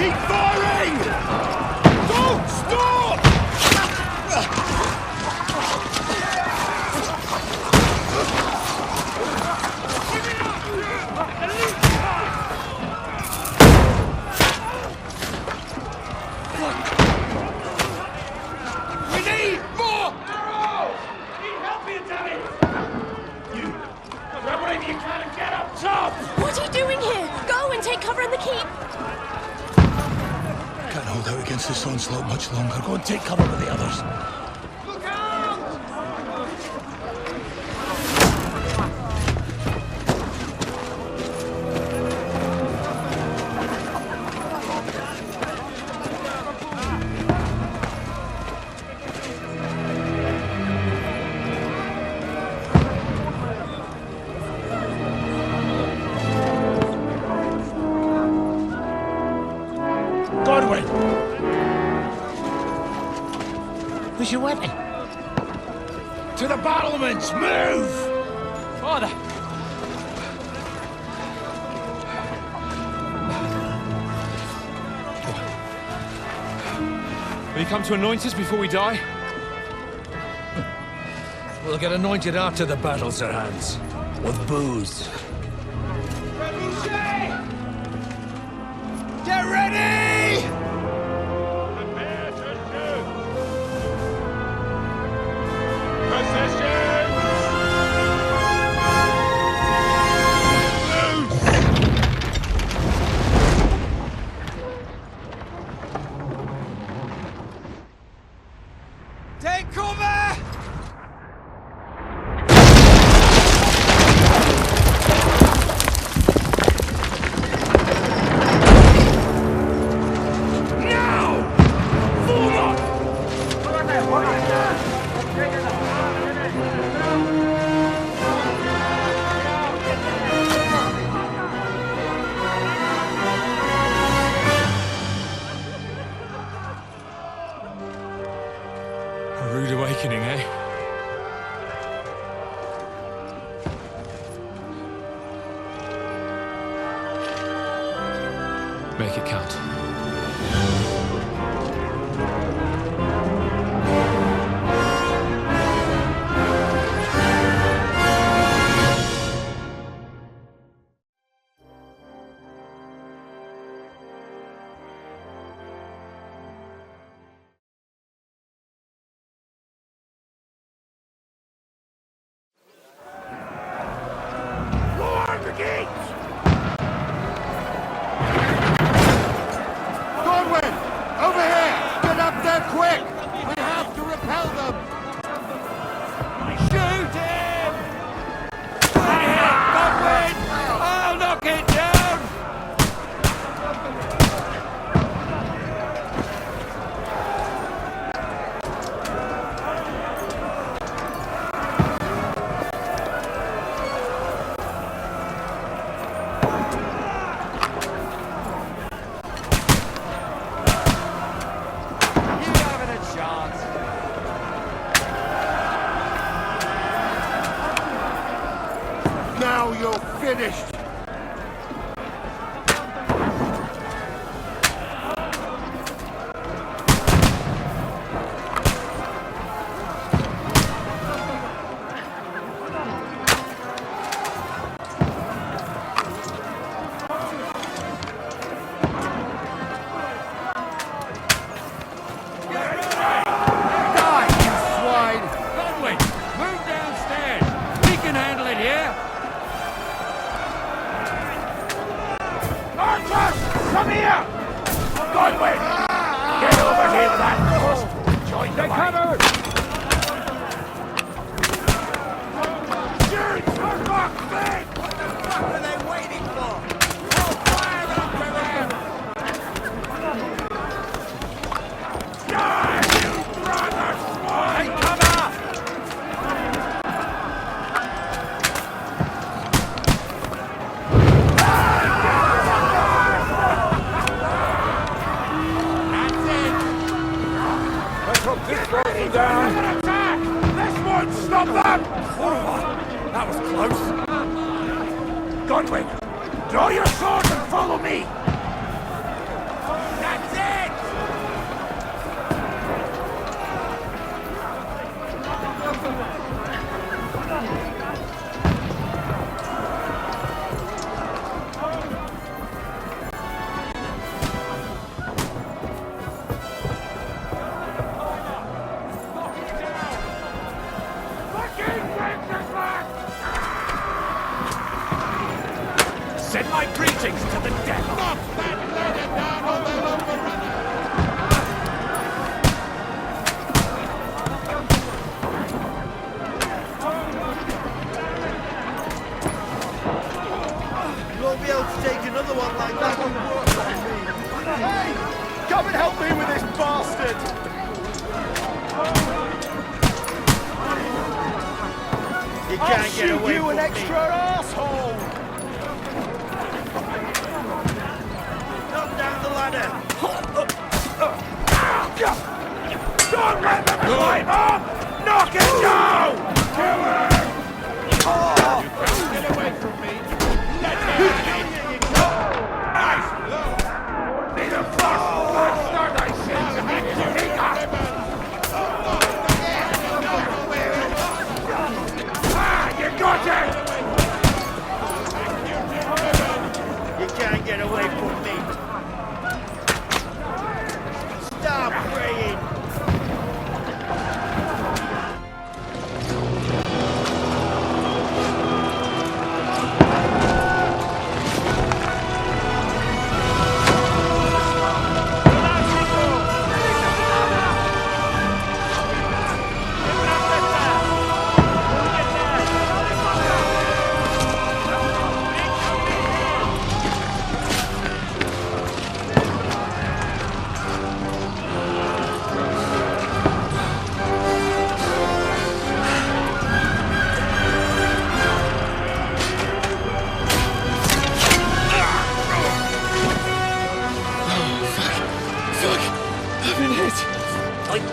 Keep firing! Don't stop! We need more arrows! Need help here, damn it! You grab whatever you can and get up top! What are you doing here? Go and take cover in the keep! Can't hold out against this onslaught much longer. Go and take cover with the others. Look out! Godwin! Where's your weapon? To the battlements! Move! Father! Will you come to anoint us before we die? We'll get anointed after the battles are hands. With booze. Get ready! Prepare to shoot! Positions! Take cover! A rude awakening, eh? Make it count. Lower the gates! Godwin! Over here! Get up there quick! We have to repel them! Shoot him! Godwin! I'll knock it down! You haven't a chance. Now you're finished. Die, you swine! Godwin, move downstairs. We can handle it here. Archers! Come here! Godwin! Get over here with that ghost! Join the fight! Shoot! For fuck's sake! What are they waiting for? Oh, fire after them! Die, you brother swine! Take cover! Down. Attack! This won't stop them! That was close. Godwin, draw your sword and follow me! another one like that would work on me. Hey! Come and help me with this bastard! You can't get away from me. You an extra asshole! Come down the ladder! Don't let them climb up! Knock it down! Kill her! You can't get away from me. Let me in. Nice! Be the first bastard I send to make you take up! Ah, you got it! You can't get away from me. Stop praying!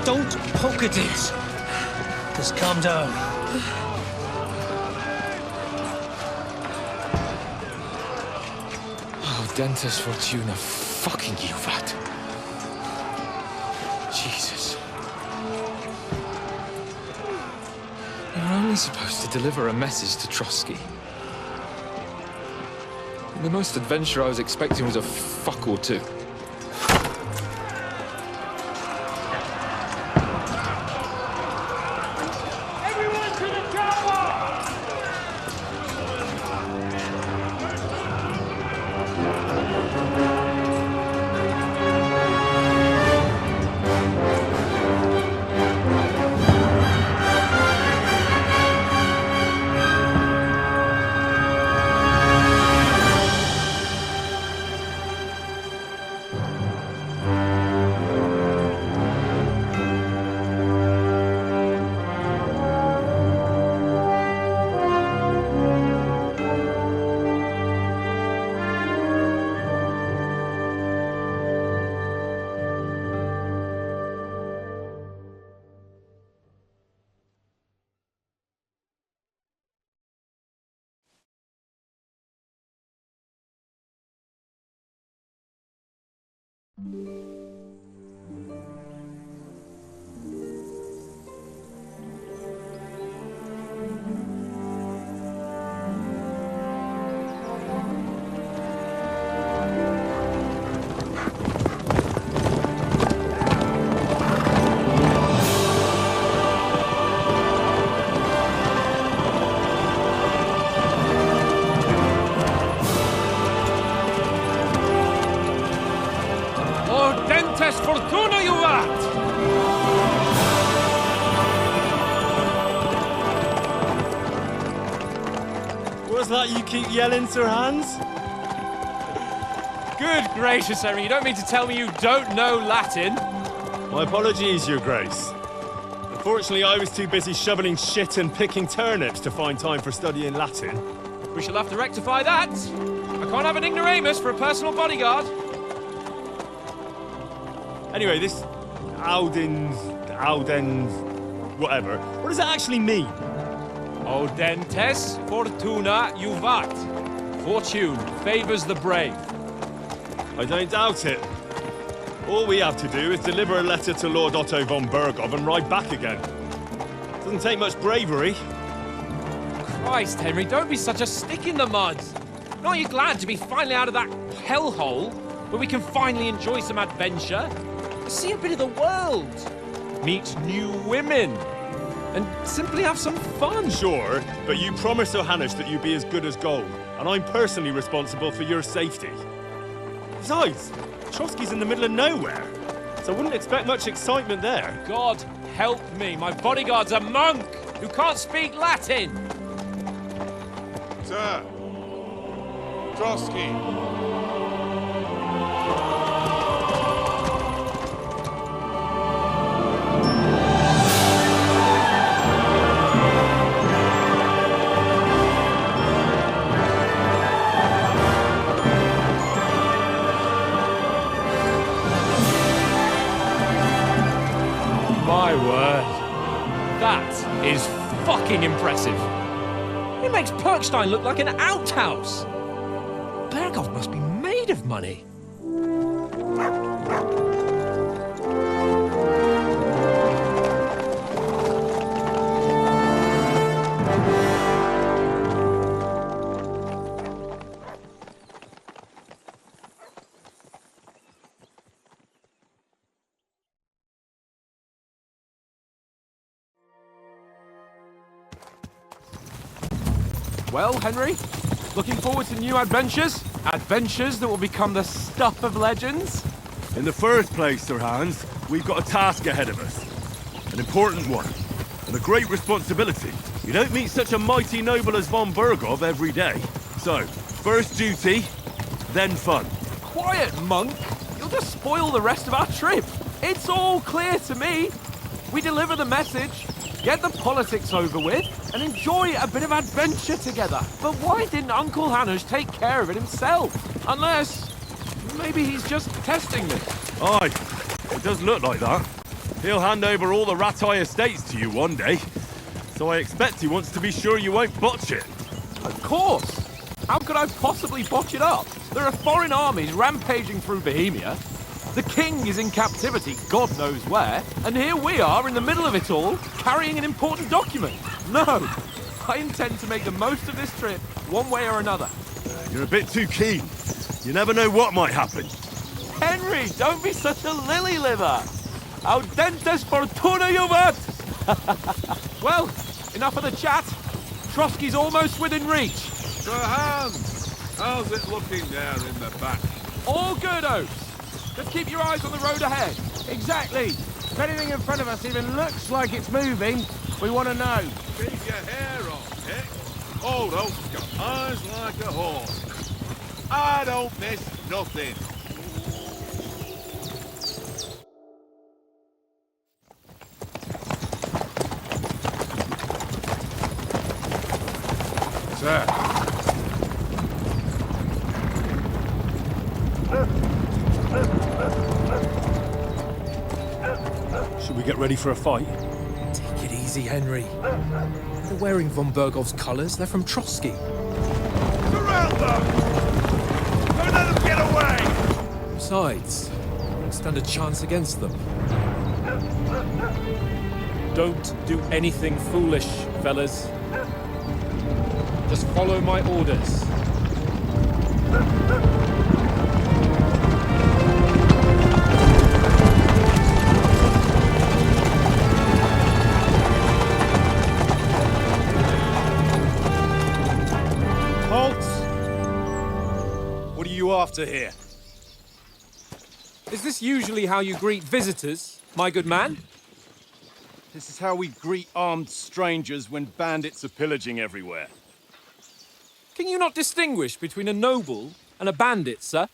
Don't poke at it. Just calm down. Oh, Dentes Fortuna, fucking you, vat. Jesus. You're only supposed to deliver a message to Trotsky. The most adventure I was expecting was a fuck or two. Fortuna, you vat! What's that you keep yelling, Sir Hans? Good gracious, Henry, you don't mean to tell me you don't know Latin? My apologies, Your Grace. Unfortunately, I was too busy shoveling shit and picking turnips to find time for studying Latin. We shall have to rectify that. I can't have an ignoramus for a personal bodyguard. Anyway, this Audens, whatever. What does that actually mean? Audentes Fortuna Juvat. Fortune favors the brave. I don't doubt it. All we have to do is deliver a letter to Lord Otto von Bergov and ride back again. Doesn't take much bravery. Christ, Henry, don't be such a stick in the mud. Aren't you glad to be finally out of that hellhole where we can finally enjoy some adventure? See a bit of the world, meet new women, and simply have some fun. Sure, but you promised Johannes that you'd be as good as gold, and I'm personally responsible for your safety. Besides, Trotsky's in the middle of nowhere, so I wouldn't expect much excitement there. God help me, my bodyguard's a monk who can't speak Latin. Sir, Trotsky, My word. That is fucking impressive. It makes Perkstein look like an outhouse. Berghoff must be made of money. Well, Henry, looking forward to new adventures? Adventures that will become the stuff of legends? In the first place, Sir Hans, we've got a task ahead of us. An important one. And a great responsibility. You don't meet such a mighty noble as von Berghoff every day. So, first duty, then fun. Quiet, monk! You'll just spoil the rest of our trip. It's all clear to me. We deliver the message, get the politics over with, and enjoy a bit of adventure together. But why didn't Uncle Hanush take care of it himself? Unless, maybe he's just testing me. Aye, it does look like that. He'll hand over all the Ratai estates to you one day. So I expect he wants to be sure you won't botch it. Of course! How could I possibly botch it up? There are foreign armies rampaging through Bohemia. The king is in captivity, God knows where, and here we are in the middle of it all, carrying an important document. No, I intend to make the most of this trip, one way or another. You're a bit too keen. You never know what might happen. Henry, don't be such a lily-liver! Audentes fortuna juvat! Well, enough of the chat. Trotsky's almost within reach. Sir Hans, how's it looking there in the back? All good, Oaks. Just keep your eyes on the road ahead. Exactly. If anything in front of us even looks like it's moving, we want to know. Keep your hair on, eh? Old Oak's got eyes like a horse. I don't miss nothing. Sir. Should we get ready for a fight? Take it easy, Henry. They're wearing von Berghoff's colours. They're from Trotsky. Surround them! Don't let them get away! Besides, don't stand a chance against them. Don't do anything foolish, fellas. Just follow my orders. What are you after here? Is this usually how you greet visitors, my good man? This is how we greet armed strangers when bandits are pillaging everywhere. Can you not distinguish between a noble and a bandit, sir?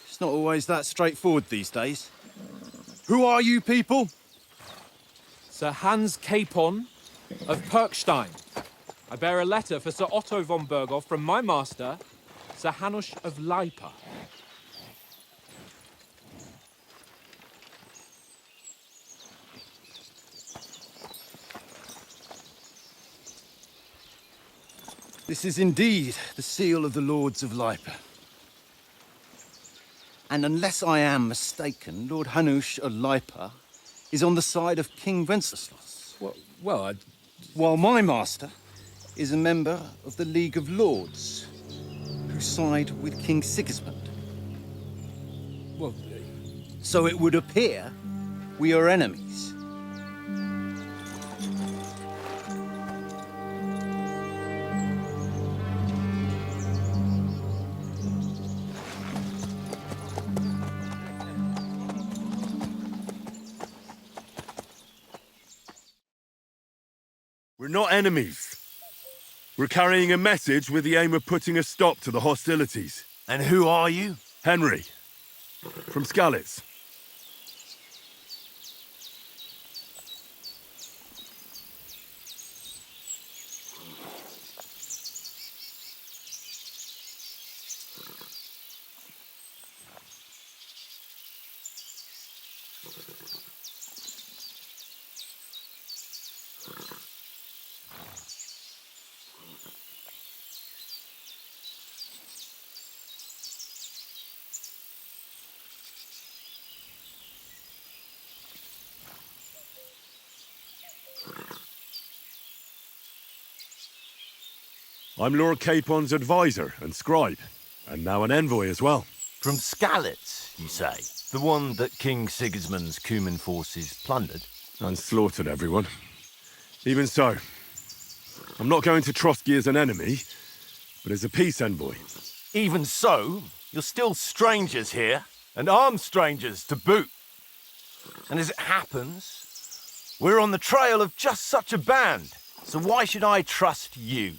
It's not always that straightforward these days. Who are you people? Sir Hans Capon of Perkstein. I bear a letter for Sir Otto von Berghoff from my master, Sir Hanush of Lipa. This is indeed the seal of the Lords of Lipa. And unless I am mistaken, Lord Hanush of Lipa is on the side of King Wenceslas. Well, While my master is a member of the League of Lords, who side with King Sigismund. well, So it would appear we are enemies. We're not enemies. We're carrying a message with the aim of putting a stop to the hostilities. And who are you? Henry, from Skalitz. I'm Lord Capon's advisor and scribe, and now an envoy as well. From Skalitz, you say? The one that King Sigismund's Cuman forces plundered? And slaughtered everyone. Even so, I'm not going to Trotsky as an enemy, but as a peace envoy. Even so, you're still strangers here, and armed strangers to boot. And as it happens, we're on the trail of just such a band, so why should I trust you?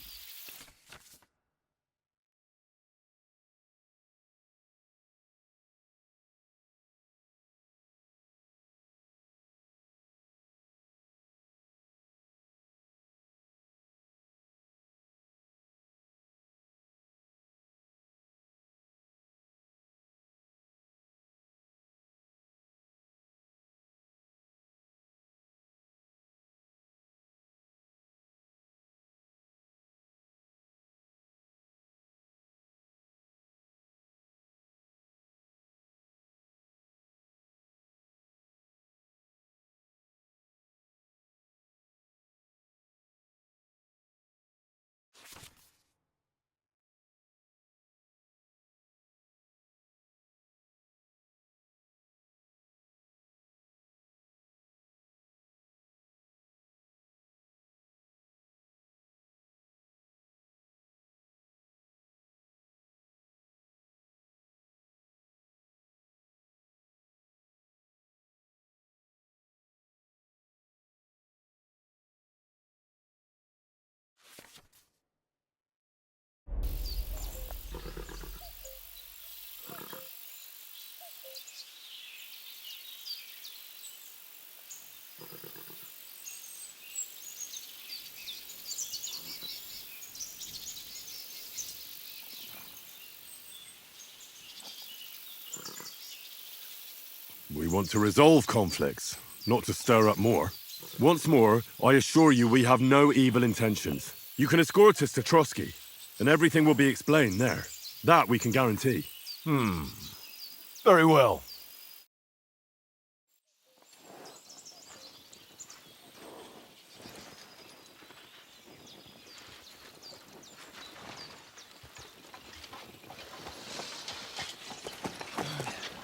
We want to resolve conflicts, not to stir up more. Once more, I assure you we have no evil intentions. You can escort us to Trotsky, and everything will be explained there. That we can guarantee. Very well.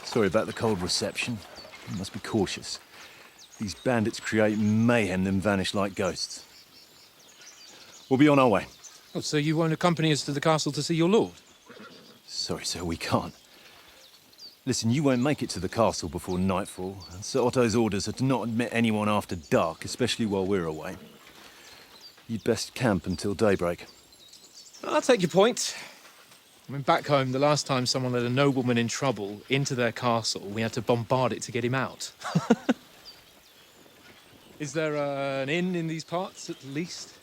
Sorry about the cold reception. You must be cautious. These bandits create mayhem, then vanish like ghosts. We'll be on our way. Oh, so you won't accompany us to the castle to see your lord? Sorry, sir, we can't. Listen, you won't make it to the castle before nightfall, and Sir Otto's orders are to not admit anyone after dark, especially while we're away. You'd best camp until daybreak. I'll take your point. I mean, back home, the last time someone let a nobleman in trouble into their castle, we had to bombard it to get him out. Is there an inn in these parts, at least?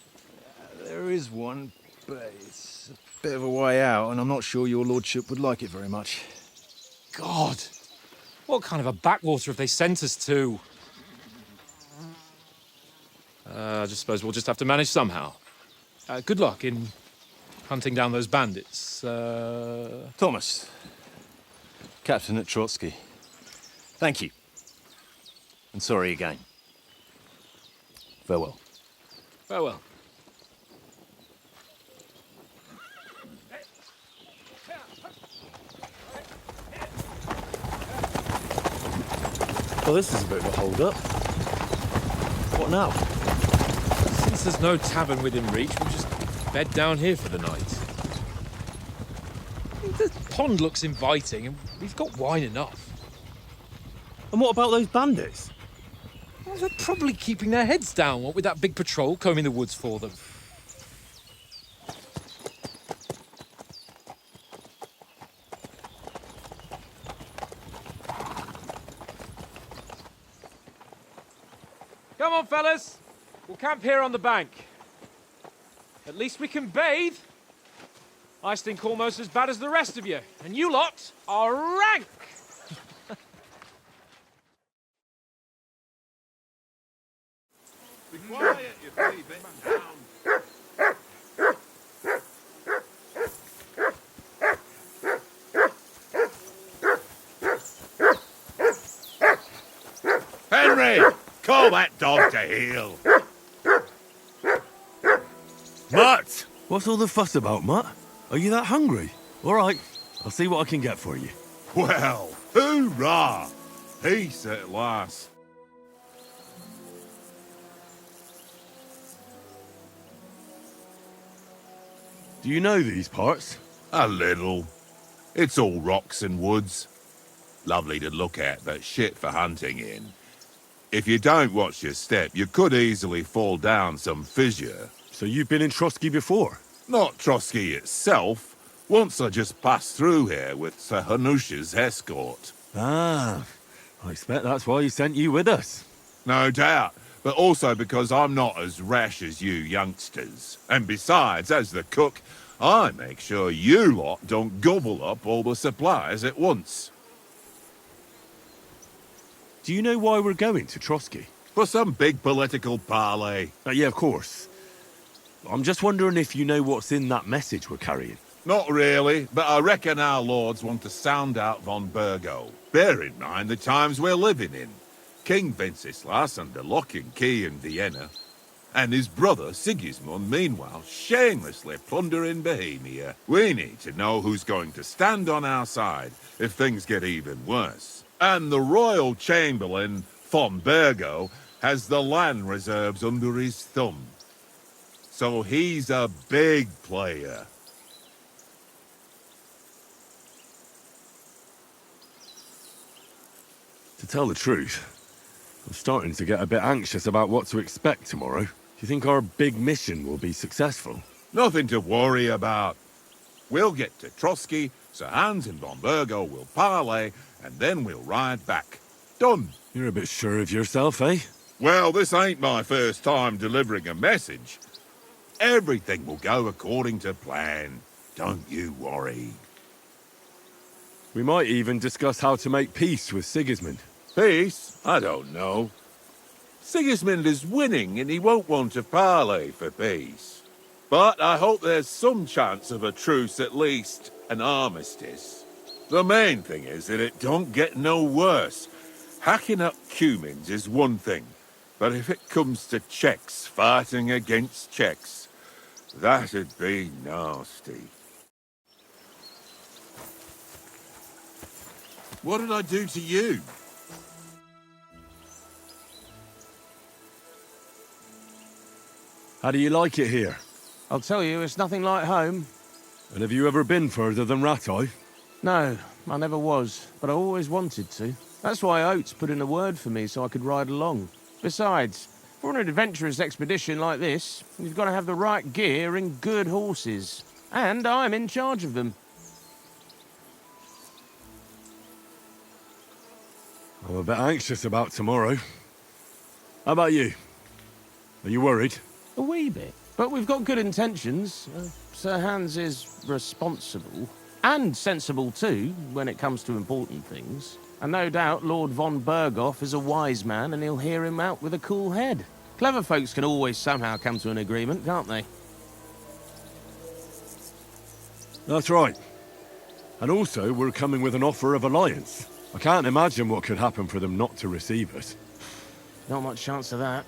There is one, but it's a bit of a way out, and I'm not sure your lordship would like it very much. God! What kind of a backwater have they sent us to? I just suppose we'll just have to manage somehow. Good luck in hunting down those bandits. Thomas, captain at Trotsky. Thank you. And sorry again. Farewell. Farewell. Well, this is a bit of a hold-up. What now? Since there's no tavern within reach, we'll just bed down here for the night. The pond looks inviting, and we've got wine enough. And what about those bandits? Well, they're probably keeping their heads down, what with that big patrol combing the woods for them. Come on, fellas. We'll camp here on the bank. At least we can bathe. I stink almost as bad as the rest of you, and you lot are rank! Be quiet, you three bitten down. Henry! Call that dog to heel. Mutt! What's all the fuss about, Mutt? Are you that hungry? All right, I'll see what I can get for you. Well, hoorah! Peace at last. Do you know these parts? A little. It's all rocks and woods. Lovely to look at, but shit for hunting in. If you don't watch your step, you could easily fall down some fissure. So you've been in Trotsky before? Not Trotsky itself. Once I just passed through here with Sir Hanusha's escort. Ah, I expect that's why he sent you with us. No doubt, but also because I'm not as rash as you youngsters. And besides, as the cook, I make sure you lot don't gobble up all the supplies at once. Do you know why we're going to Trotsky? For some big political parley. Yeah, of course. I'm just wondering if you know what's in that message we're carrying. Not really, but I reckon our lords want to sound out von Burgo. Bear in mind the times we're living in. King Wenceslas under lock and key in Vienna, and his brother Sigismund, meanwhile, shamelessly plundering Bohemia. We need to know who's going to stand on our side if things get even worse. And the royal chamberlain, von Burgo, has the land reserves under his thumb. So he's a big player. To tell the truth, I'm starting to get a bit anxious about what to expect tomorrow. Do you think our big mission will be successful? Nothing to worry about. We'll get to Trotsky, Sir Hans and von Burgo will parley, and then we'll ride back. Done. You're a bit sure of yourself, eh? Well, this ain't my first time delivering a message. Everything will go according to plan. Don't you worry. We might even discuss how to make peace with Sigismund. Peace? I don't know. Sigismund is winning and he won't want to parley for peace. But I hope there's some chance of a truce at least, an armistice. The main thing is that it don't get no worse. Hacking up Cumans is one thing, but if it comes to Czechs fighting against Czechs, that'd be nasty. What did I do to you? How do you like it here? I'll tell you, it's nothing like home. And have you ever been further than Rattay? No, I never was, but I always wanted to. That's why Oates put in a word for me so I could ride along. Besides, for an adventurous expedition like this, you've got to have the right gear and good horses. And I'm in charge of them. I'm a bit anxious about tomorrow. How about you? Are you worried? A wee bit. But we've got good intentions. Sir Hans is responsible. And sensible too, when it comes to important things. And no doubt Lord von Berghoff is a wise man and he'll hear him out with a cool head. Clever folks can always somehow come to an agreement, can't they? That's right. And also, we're coming with an offer of alliance. I can't imagine what could happen for them not to receive us. Not much chance of that.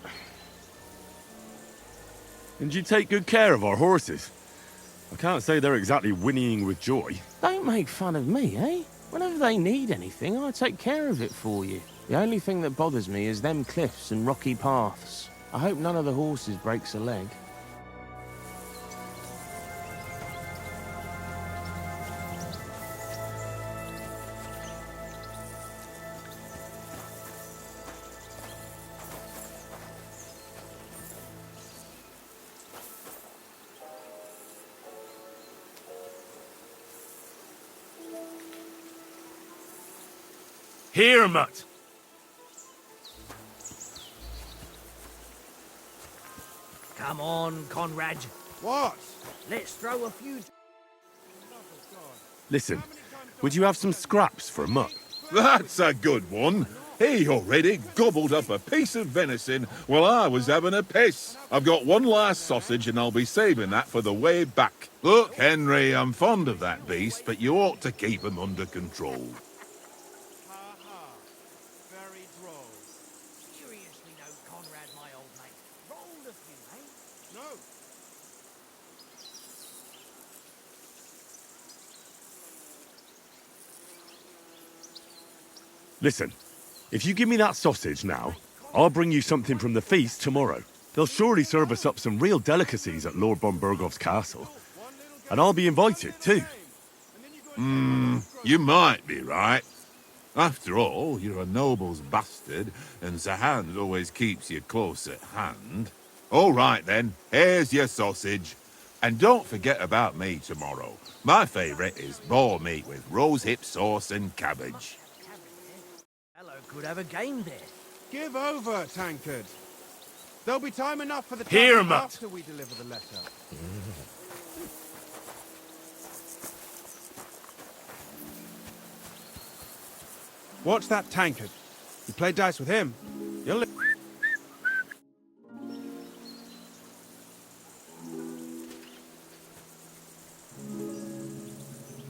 And you take good care of our horses. I can't say they're exactly whinnying with joy. Don't make fun of me, eh? Whenever they need anything, I take care of it for you. The only thing that bothers me is them cliffs and rocky paths. I hope none of the horses breaks a leg. Here, Mutt! Come on, Conrad. What? Let's throw a few... Listen, would you have some scraps for a Mutt? That's a good one. He already gobbled up a piece of venison while I was having a piss. I've got one last sausage and I'll be saving that for the way back. Look, Henry, I'm fond of that beast, but you ought to keep him under control. Seriously, no, Conrad, my old mate. Roll a few, eh? No. Listen, if you give me that sausage now, I'll bring you something from the feast tomorrow. They'll surely serve us up some real delicacies at Lord von Bergov's castle. And I'll be invited, too. You might be right. After all, you're a noble's bastard, and Sir Hans always keeps you close at hand. All right, then. Here's your sausage. And don't forget about me tomorrow. My favourite is boar meat with rosehip sauce and cabbage. Hello, could have a game there. Give over, Tankard. There'll be time enough for the Here, tavern Matt. after we deliver the letter. Watch that Tankard. You play dice with him, you'll live.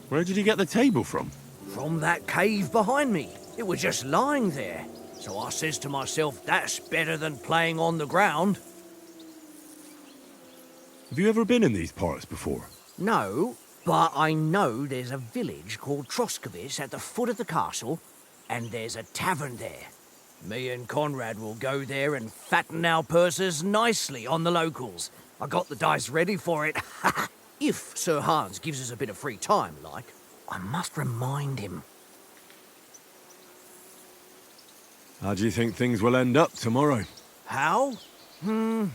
Where did you get the table from? From that cave behind me. It was just lying there. So I says to myself, that's better than playing on the ground. Have you ever been in these parts before? No, but I know there's a village called Troskovitz at the foot of the castle, and there's a tavern there. Me and Conrad will go there and fatten our purses nicely on the locals. I got the dice ready for it. If Sir Hans gives us a bit of free time, like, I must remind him. How do you think things will end up tomorrow? How? No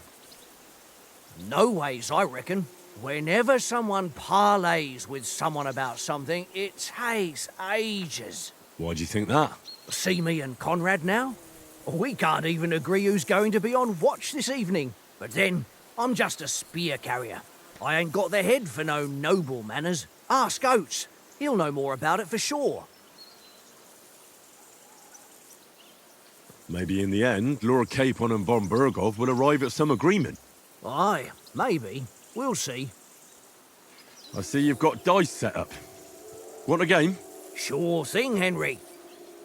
ways, I reckon. Whenever someone parleys with someone about something, it takes ages. Why do you think that? See me and Conrad now? We can't even agree who's going to be on watch this evening. But then, I'm just a spear carrier. I ain't got the head for no noble manners. Ask Oates. He'll know more about it for sure. Maybe in the end, Lord Capon and von Bergov will arrive at some agreement. Aye, maybe. We'll see. I see you've got dice set up. Want a game? Sure thing, Henry.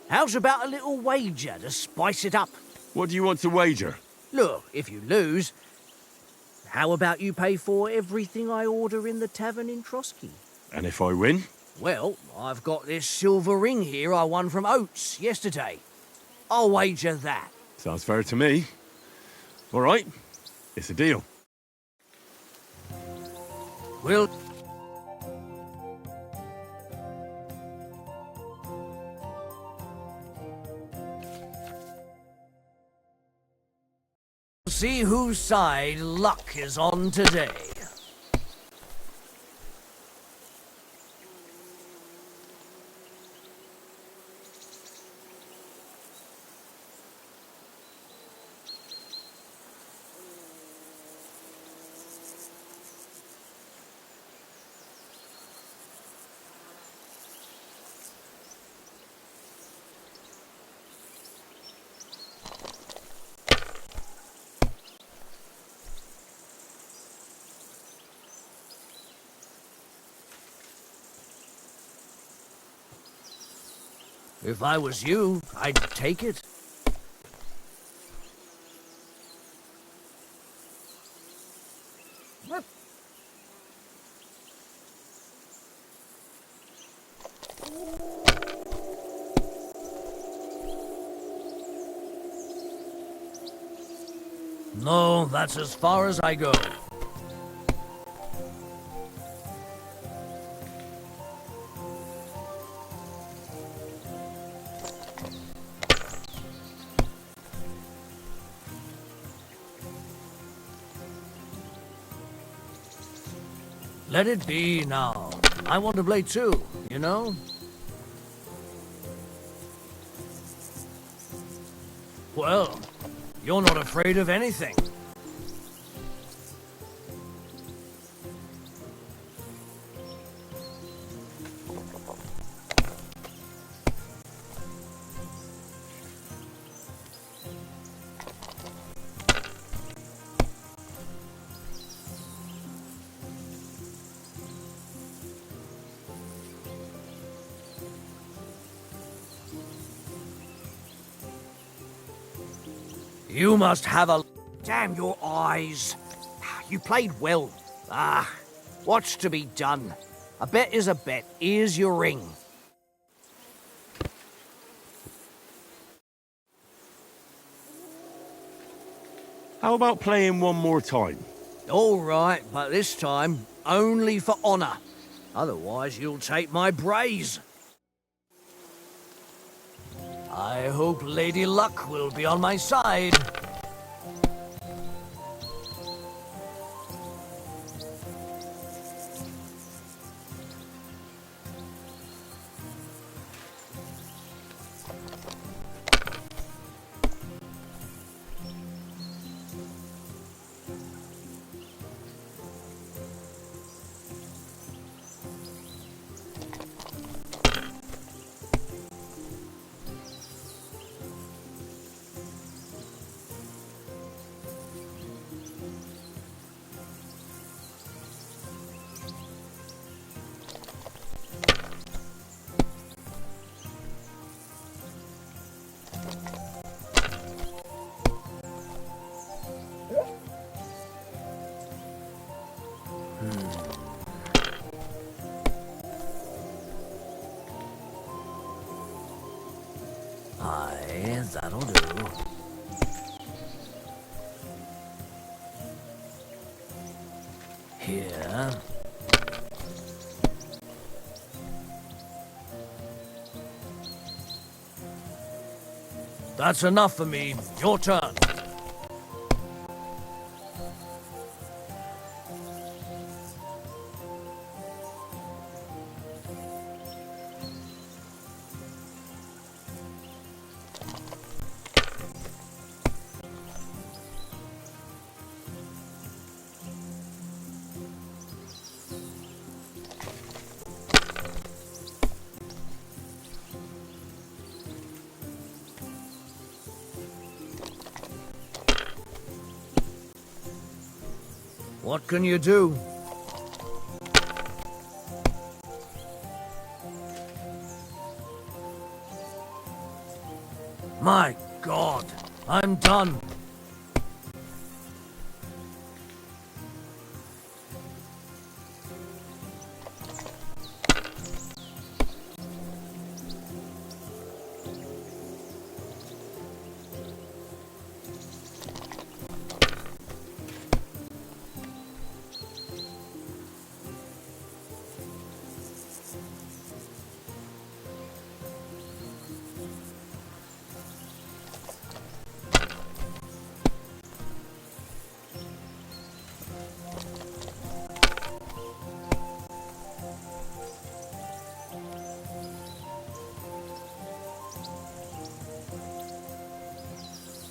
How's about a little wager to spice it up? What do you want to wager? Look, if you lose, how about you pay for everything I order in the tavern in Trotsky? And if I win? Well, I've got this silver ring here I won from Oates yesterday. I'll wager that. Sounds fair to me. All right, it's a deal. We'll... see whose side luck is on today. If I was you, I'd take it. No, that's as far as I go. Let it be now. I want to play too, you know? Well, you're not afraid of anything. You must have a... Damn your eyes. You played well. What's to be done? A bet is a bet. Here's your ring. How about playing one more time? All right, but this time only for honour. Otherwise, you'll take my braze. I hope Lady Luck will be on my side. Aye, that'll do. Here. That's enough for me. Your turn. What can you do? My God, I'm done.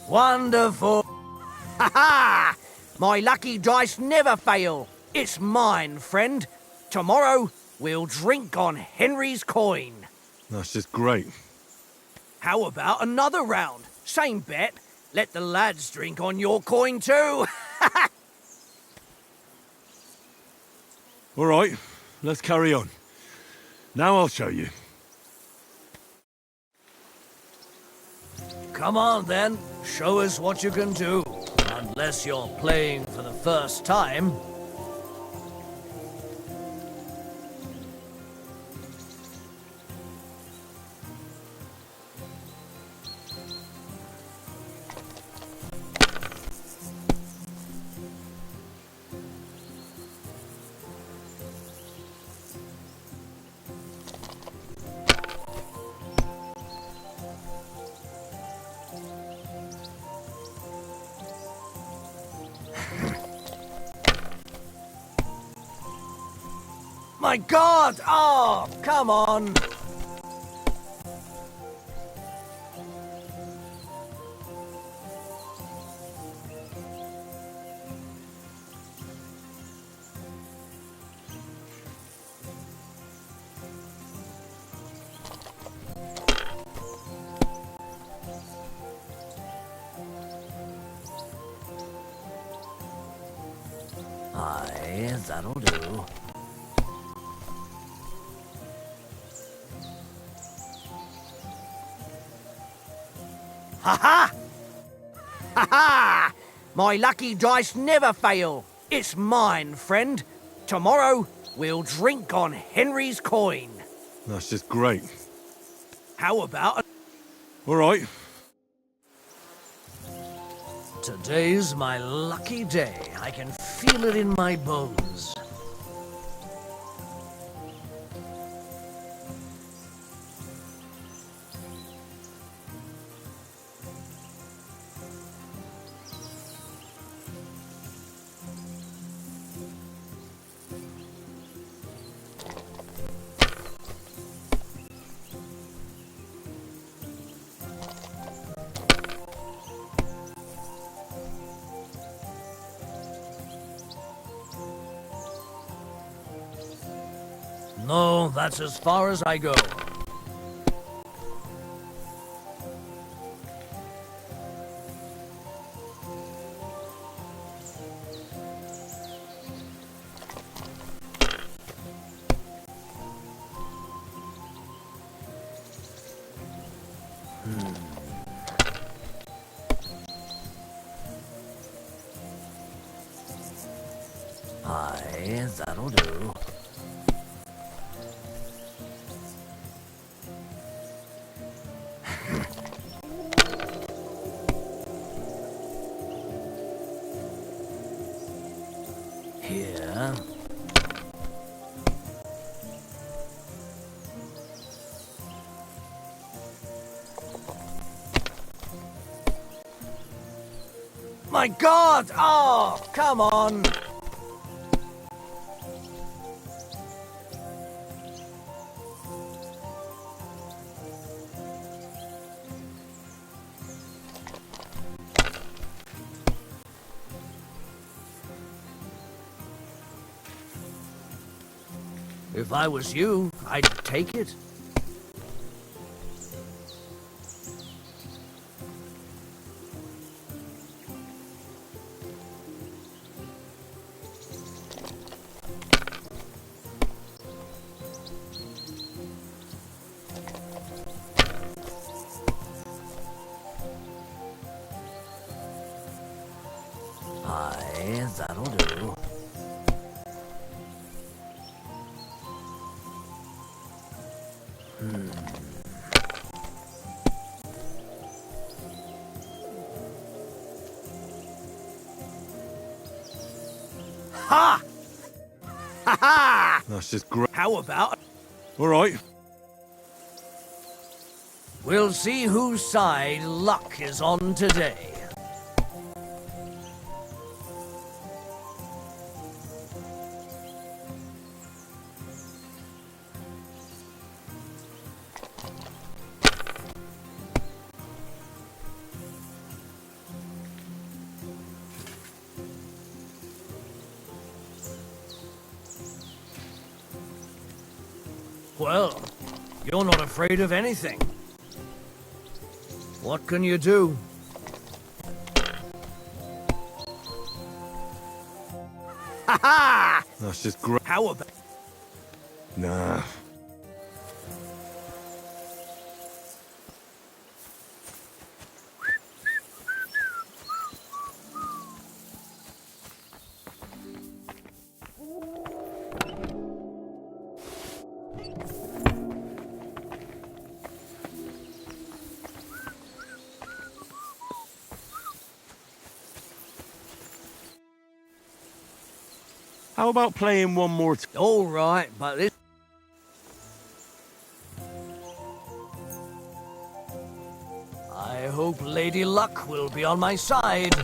Wonderful! Ha ha! My lucky dice never fail. It's mine, friend. Tomorrow, we'll drink on Henry's coin. That's just great. How about another round? Same bet. Let the lads drink on your coin too. All right, let's carry on. Now I'll show you. Come on then, show us what you can do. Unless you're playing for the first time. My God! Oh, come on! Aye, that'll do. Ha ha! Ha ha! My lucky dice never fail. It's mine, friend. Tomorrow, we'll drink on Henry's coin. That's just great. How about... All right. Today's my lucky day. I can feel it in my bones. No, that's as far as I go. Aye, that'll do. Here. My God! Oh, come on! If I was you, I'd take it. Aye, that'll do. Ha! Ha ha! That's just great. How about... All right. We'll see whose side luck is on today. Well, you're not afraid of anything. What can you do? Ha ha! That's just great. How about... Nah. How about playing one more time? All right, but this... I hope Lady Luck will be on my side.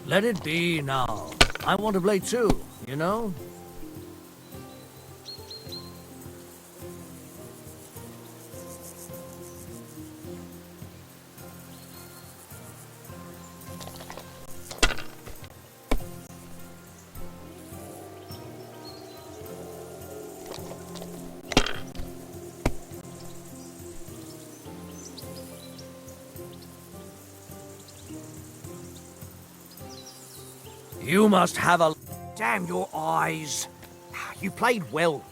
Let it be now. I want to play too, you know? You must have a... Damn your eyes. You played well.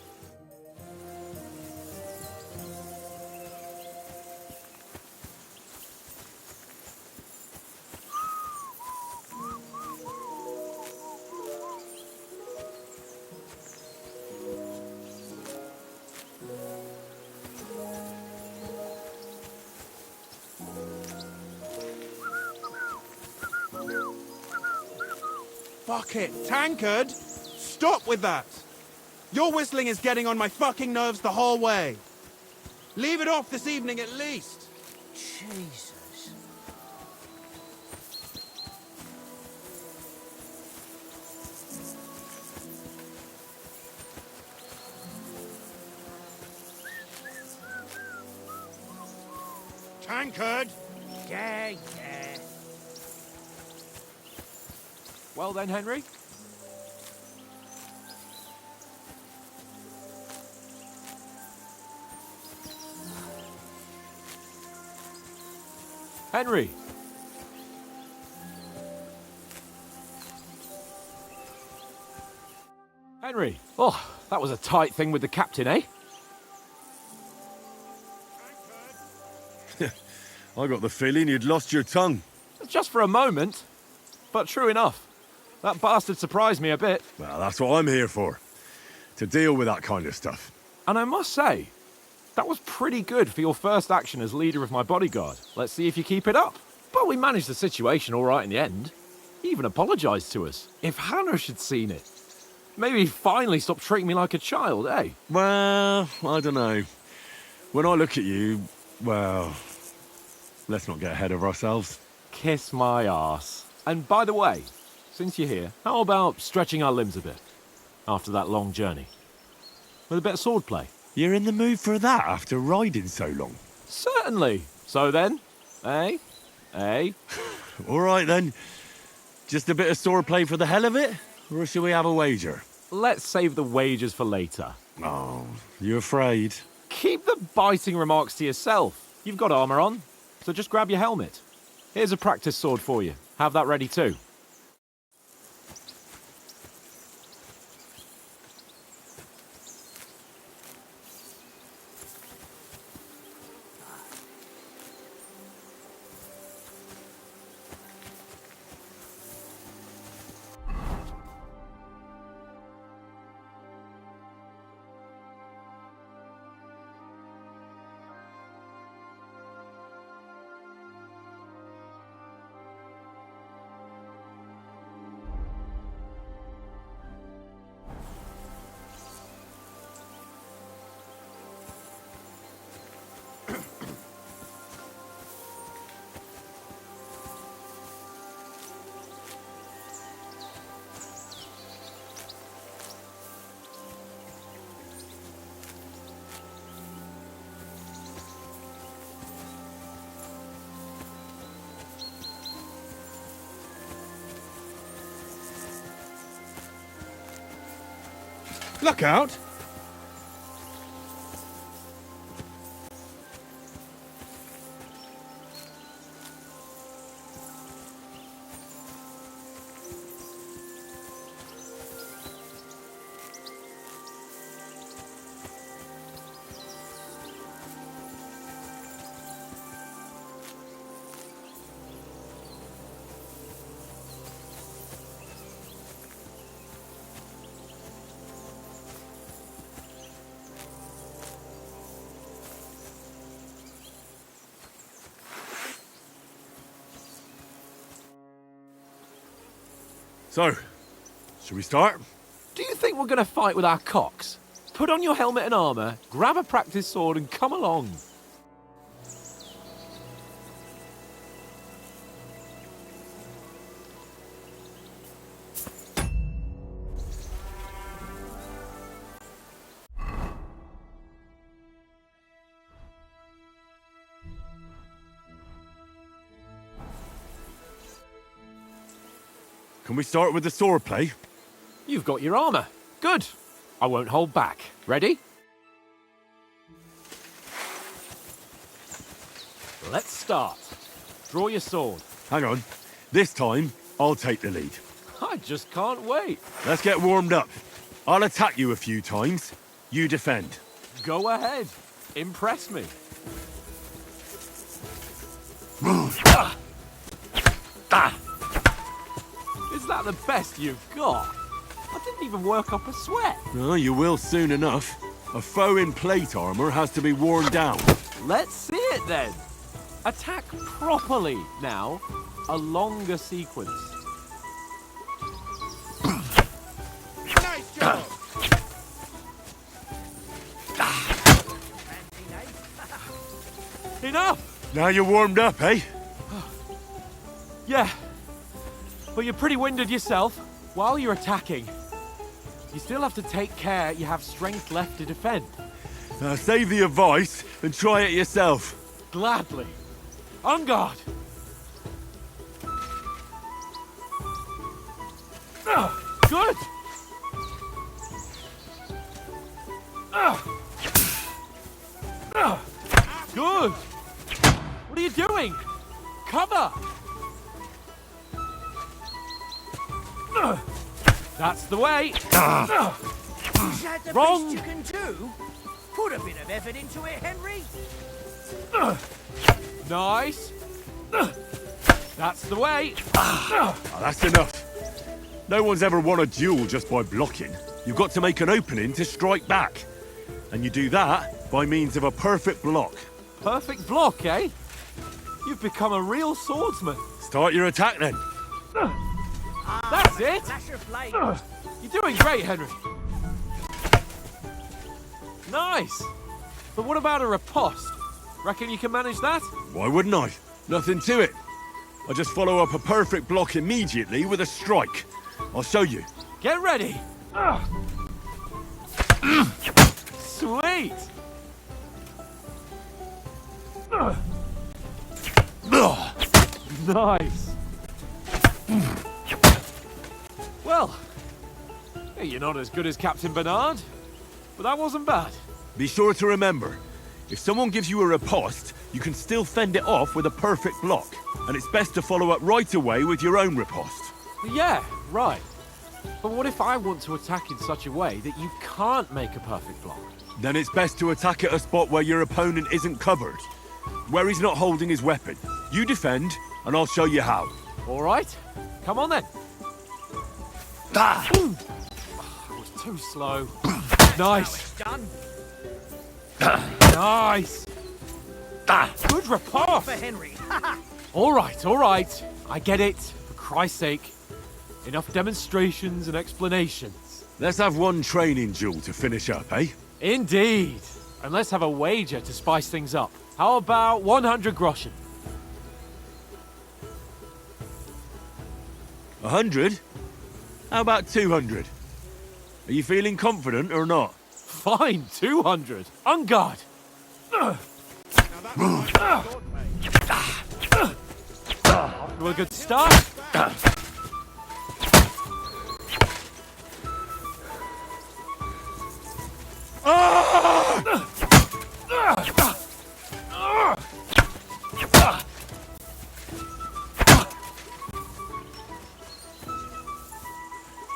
Fuck it, Tankard! Stop with that! Your whistling is getting on my fucking nerves the whole way. Leave it off this evening at least. Jesus. Tankard! Yeah, yeah. Well then, Henry? Henry! Henry! Oh, that was a tight thing with the captain, eh? I got the feeling you'd lost your tongue. Just for a moment. But true enough. That bastard surprised me a bit. Well, that's what I'm here for. To deal with that kind of stuff. And I must say, that was pretty good for your first action as leader of my bodyguard. Let's see if you keep it up. But we managed the situation all right in the end. He even apologised to us. If Hannah had seen it. Maybe he'd finally stop treating me like a child, eh? Well, I don't know. When I look at you, well, let's not get ahead of ourselves. Kiss my arse. And by the way, since you're here, how about stretching our limbs a bit? After that long journey. With a bit of swordplay. You're in the mood for that after riding so long? Certainly. So then, eh? Eh? All right then. Just a bit of swordplay for the hell of it? Or shall we have a wager? Let's save the wagers for later. Oh, you afraid? Keep the biting remarks to yourself. You've got armour on, so just grab your helmet. Here's a practice sword for you. Have that ready too. Look out! So, shall we start? Do you think we're going to fight with our cocks? Put on your helmet and armour, grab a practice sword and come along. Can we start with the swordplay? You've got your armour. Good. I won't hold back. Ready? Let's start. Draw your sword. Hang on. This time, I'll take the lead. I just can't wait. Let's get warmed up. I'll attack you a few times. You defend. Go ahead. Impress me. Is that the best you've got? I didn't even work up a sweat. Oh, you will soon enough. A foe in plate armor has to be worn down. Let's see it then. Attack properly now. A longer sequence. Nice job! Enough! Now you're warmed up, eh? Yeah. But you're pretty winded yourself. While you're attacking, you still have to take care you have strength left to defend. Now save the advice and try it yourself. Gladly. On guard! Good! Good! What are you doing? Cover! That's the way! Is that the Wrong. best you can do? Put a bit of effort into it, Henry. Nice! That's the way! Oh, that's enough. No one's ever won a duel just by blocking. You've got to make an opening to strike back. And you do that by means of a perfect block. Perfect block, eh? You've become a real swordsman. Start your attack then. That's it! Flash of blade. You're doing great, Henry. Nice! But what about a riposte? Reckon you can manage that? Why wouldn't I? Nothing to it. I just follow up a perfect block immediately with a strike. I'll show you. Get ready! Sweet! Nice! Well, hey, you're not as good as Captain Bernard, but that wasn't bad. Be sure to remember, if someone gives you a riposte, you can still fend it off with a perfect block. And it's best to follow up right away with your own riposte. Yeah, right. But what if I want to attack in such a way that you can't make a perfect block? Then it's best to attack at a spot where your opponent isn't covered. Where he's not holding his weapon. You defend, and I'll show you how. All right, come on then. Ah! I was too slow. Nice. Done. Nice. Good riposte. For Henry. All right. I get it. For Christ's sake. Enough demonstrations and explanations. Let's have one training duel to finish up, eh? Indeed. And let's have a wager to spice things up. How about 100 groschen? 100? How about 200? Are you feeling confident or not? Fine, 200. On guard. Off to a good start.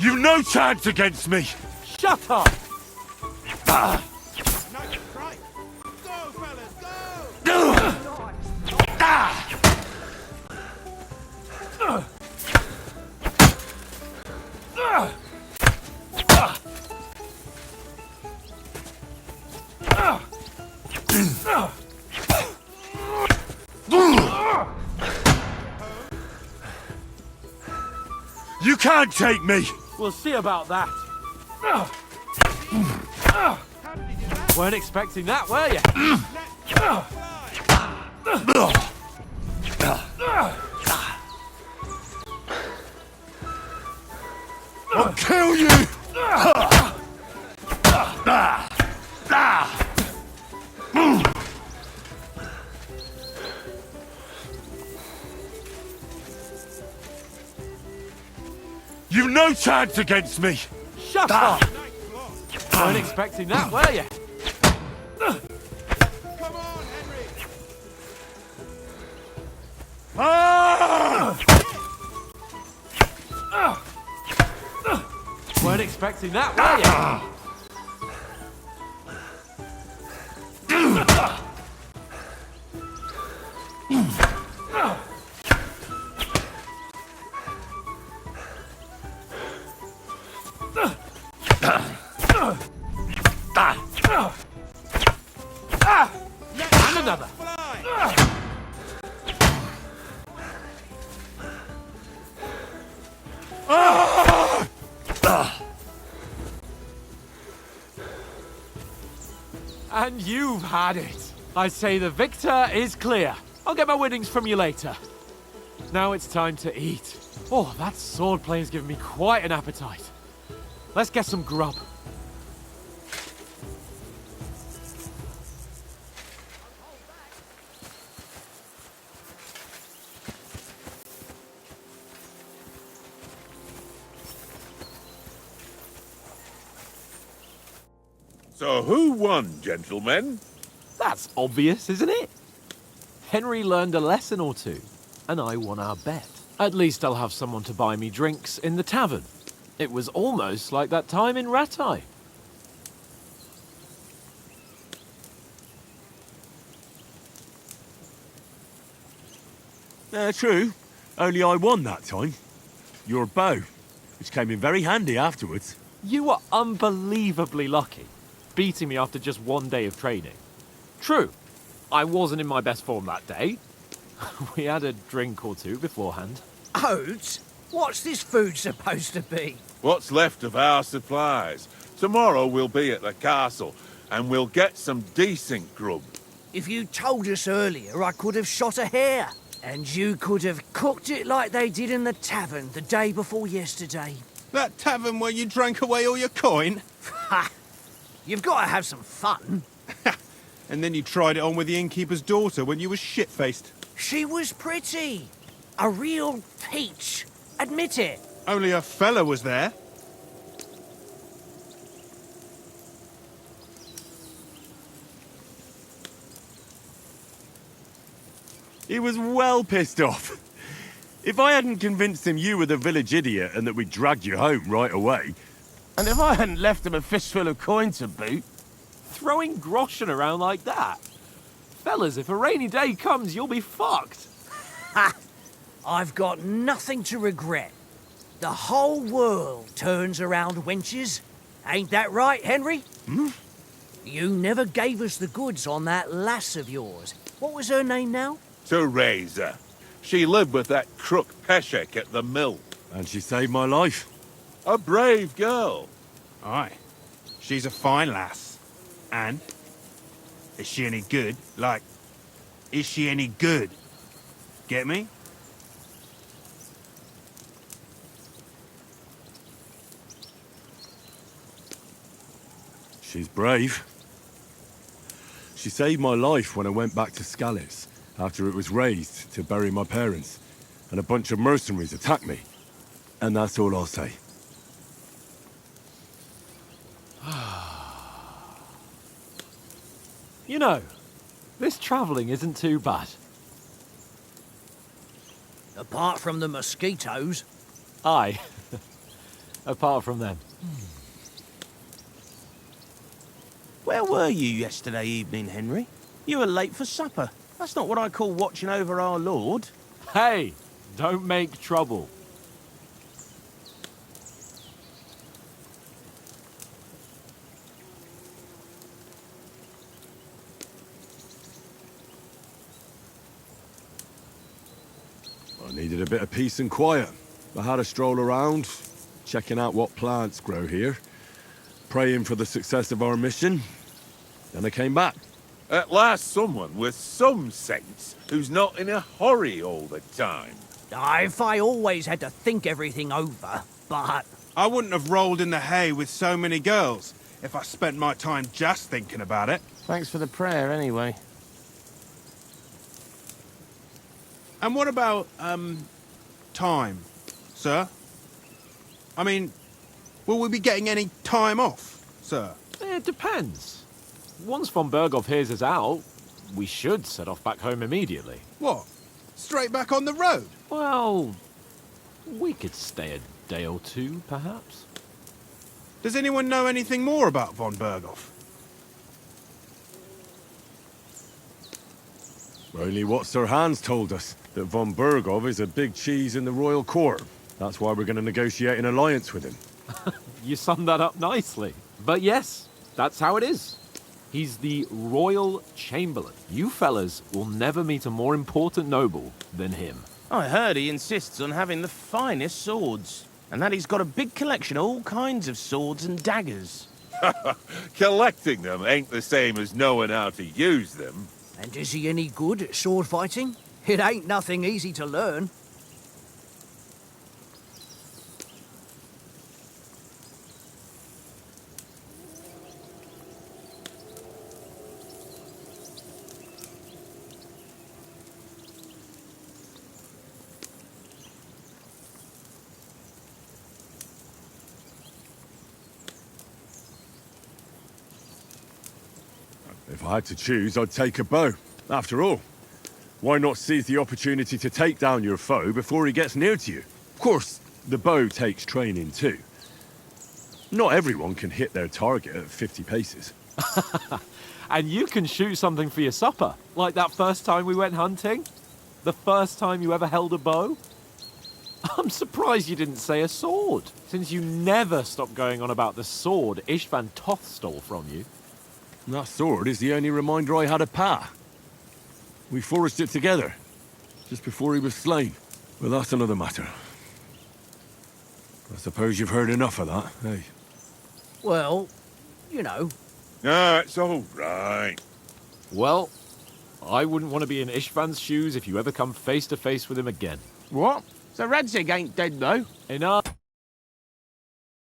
You've no chance against me! Shut up! Nice strike! Go, fellas, go! You can't take me! We'll see about that. Weren't expecting that, were you? I'll kill you! You've no chance against me! Shut up! Weren't expecting that, were you? Come on, Henry! Weren't expecting that, were you? And another. And you've had it. I say the victor is clear. I'll get my winnings from you later. Now it's time to eat. Oh, that swordplay has given me quite an appetite. Let's get some grub. So who won, gentlemen? That's obvious, isn't it? Henry learned a lesson or two, and I won our bet. At least I'll have someone to buy me drinks in the tavern. It was almost like that time in Rattay. True. Only I won that time. Your bow, which came in very handy afterwards. You were unbelievably lucky, beating me after just one day of training. True, I wasn't in my best form that day. We had a drink or two beforehand. Oats? What's this food supposed to be? What's left of our supplies. Tomorrow we'll be at the castle, and we'll get some decent grub. If you told us earlier, I could have shot a hare. And you could have cooked it like they did in the tavern the day before yesterday. That tavern where you drank away all your coin? Ha! You've got to have some fun. And then you tried it on with the innkeeper's daughter when you were shit-faced. She was pretty. A real peach. Admit it. Only a fella was there. He was well pissed off. If I hadn't convinced him you were the village idiot and that we dragged you home right away... And if I hadn't left him a fistful of coin to boot... Throwing groschen around like that? Fellas, if a rainy day comes, you'll be fucked. Ha! I've got nothing to regret. The whole world turns around wenches. Ain't that right, Henry? Hmm? You never gave us the goods on that lass of yours. What was her name now? Teresa. She lived with that crook Peshek at the mill. And she saved my life. A brave girl. Aye. She's a fine lass. And? Is she any good? Like, is she any good? Get me? She's brave. She saved my life when I went back to Scallis after it was razed to bury my parents, and a bunch of mercenaries attacked me. And that's all I'll say. You know, this travelling isn't too bad. Apart from the mosquitoes. Aye. Apart from them. Where were you yesterday evening, Henry? You were late for supper. That's not what I call watching over our lord. Hey, don't make trouble. I needed a bit of peace and quiet. I had a stroll around, checking out what plants grow here, praying for the success of our mission. Then I came back. At last someone with some sense who's not in a hurry all the time. If I always had to think everything over, but... I wouldn't have rolled in the hay with so many girls if I spent my time just thinking about it. Thanks for the prayer, anyway. And what about, time, sir? I mean, will we be getting any time off, sir? It depends. Once von Berghoff hears us out, we should set off back home immediately. What? Straight back on the road? Well, we could stay a day or two, perhaps. Does anyone know anything more about von Berghoff? Only what Sir Hans told us, that von Berghoff is a big cheese in the royal court. That's why we're going to negotiate an alliance with him. You summed that up nicely. But yes, that's how it is. He's the Royal Chamberlain. You fellas will never meet a more important noble than him. I heard he insists on having the finest swords, and that he's got a big collection of all kinds of swords and daggers. Collecting them ain't the same as knowing how to use them. And is he any good at sword fighting? It ain't nothing easy to learn. If I had to choose, I'd take a bow. After all, why not seize the opportunity to take down your foe before he gets near to you? Of course, the bow takes training too. Not everyone can hit their target at 50 paces. And you can shoot something for your supper, like that first time we went hunting? The first time you ever held a bow? I'm surprised you didn't say a sword, since you never stopped going on about the sword Ishvan Toth stole from you. That sword is the only reminder I had of Pa. We forged it together, just before he was slain. But that's another matter. I suppose you've heard enough of that, eh? Well, you know. Ah, it's all right. Well, I wouldn't want to be in Ishvan's shoes if you ever come face to face with him again. What? So Radzig ain't dead, though? Enough.